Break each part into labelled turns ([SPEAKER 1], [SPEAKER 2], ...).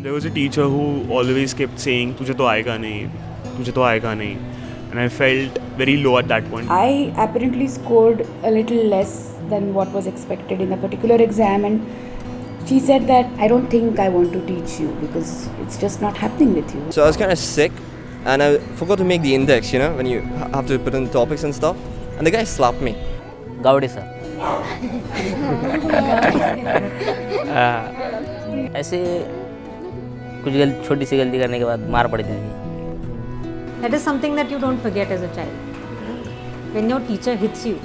[SPEAKER 1] There was a teacher who always kept saying, "तुझे तो आएगा नहीं, तुझे तो आएगा नहीं," and I felt very low at that point.
[SPEAKER 2] I apparently scored a little less than what was expected in a particular exam, and she said that I don't think I want to teach you because it's just not happening with you.
[SPEAKER 3] So I was kind of sick and I forgot to make the index, you know, when you have to put in the topics and stuff. And the guy slapped me.
[SPEAKER 4] Gawde sir ऐसे कुछ छोटी सी गलती करने के बाद मार पड़ती थी.
[SPEAKER 5] That is something that you don't forget as a child. When your teacher hits you,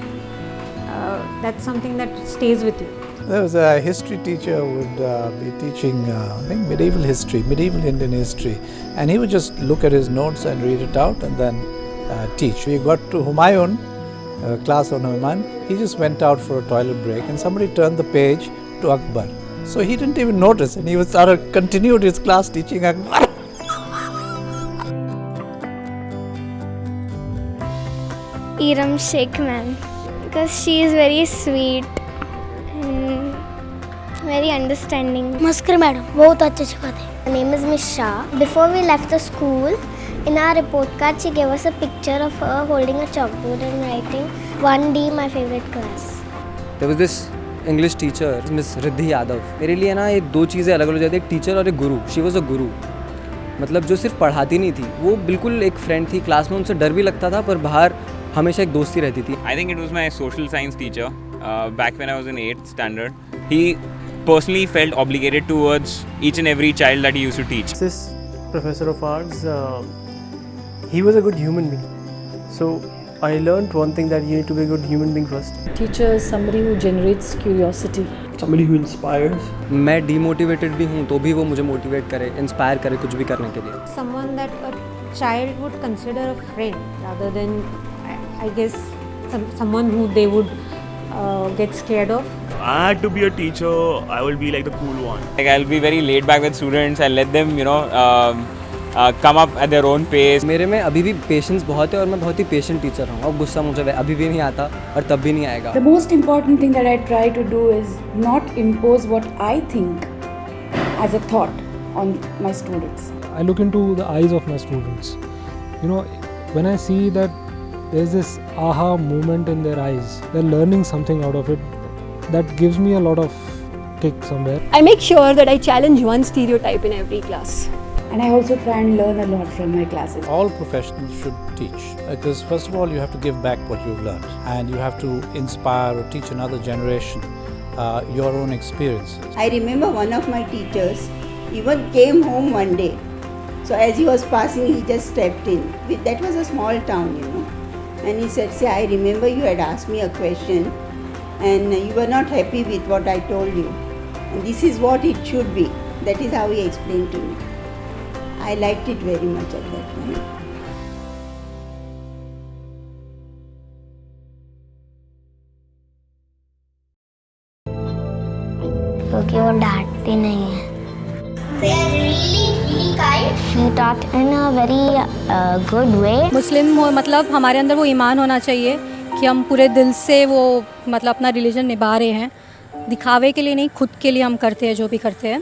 [SPEAKER 5] that's something that stays with you.
[SPEAKER 6] There was a history teacher who would be teaching, I think, medieval history, medieval Indian history. And he would just look at his notes and read it out and then teach. We got to Humayun, class on Humayun. He just went out for a toilet break and somebody turned the page to Akbar. So he didn't even notice and he continued his class teaching Akbar.
[SPEAKER 7] Iram Sheikh ma'am, because she is very sweet and very understanding.
[SPEAKER 8] मस्कर madam बहुत अच्छे सिखाते.
[SPEAKER 7] Her name is Miss Shah. Before we left the school, in our report card she gave us a picture of her holding a chalkboard and writing 1D, my favorite class.
[SPEAKER 3] There was this English teacher, Miss Riddhi Yadav. मेरे लिए ना ये दो चीज़ें अलग अलग हो जाती हैं, एक टीचर और एक गुरु. She was a guru. मतलब जो सिर्फ पढ़ाती नहीं थी, वो बिल्कुल एक फ्रेंड थी. क्लास में उनसे डर भी लगता था पर बाहर हमेशा एक दोस्ती रहती थी.
[SPEAKER 9] I think it was my social science teacher back when I was in 8th standard. He personally felt obligated towards each and every child that he used to teach.
[SPEAKER 10] This professor of ours, he was a good human being. So I learned one thing, that you need to be a good human being first.
[SPEAKER 11] Teacher is somebody who generates curiosity.
[SPEAKER 10] Somebody who inspires.
[SPEAKER 3] मैं demotivated भी हूँ तो भी वो मुझे motivate करे, inspire करे कुछ भी करने के लिए.
[SPEAKER 5] Someone that a child would consider a friend rather than, I guess, someone who they would get scared of.
[SPEAKER 1] I had to be a teacher. I will be like the cool one.
[SPEAKER 9] Like I'll be very laid back with students and let them, come up at their own pace.
[SPEAKER 3] मेरे में अभी भी patience बहुत है और मैं बहुत ही patient teacher हूँ. और गुस्सा मुझे अभी भी नहीं आता और तब भी नहीं आएगा.
[SPEAKER 2] The most important thing that I try to do is not impose what I think as a thought on my students.
[SPEAKER 12] I look into the eyes of my students. When I see that there's this aha moment in their eyes, they're learning something out of it, that gives me a lot of kick somewhere.
[SPEAKER 11] I make sure that I challenge one stereotype in every class.
[SPEAKER 2] And I also try and learn a lot from my classes.
[SPEAKER 6] All professionals should teach because first of all you have to give back what you've learned and you have to inspire or teach another generation your own experiences.
[SPEAKER 13] I remember one of my teachers even came home one day. So as he was passing, he just stepped in. That was a small town, And he said, "See, I remember you had asked me a question and you were not happy with what I told you. And this is what it should be." That is how he explained to me. I liked it very much at that time.
[SPEAKER 7] क्योंकि वो डांटती नहीं है.
[SPEAKER 8] They are really kind.
[SPEAKER 7] She taught in a very good way.
[SPEAKER 5] मुस्लिम हो मतलब हमारे अंदर वो ईमान होना चाहिए कि हम पूरे दिल से वो मतलब अपना रिलीजन निभा रहे हैं. दिखावे के लिए नहीं, खुद के लिए हम करते हैं जो भी करते हैं.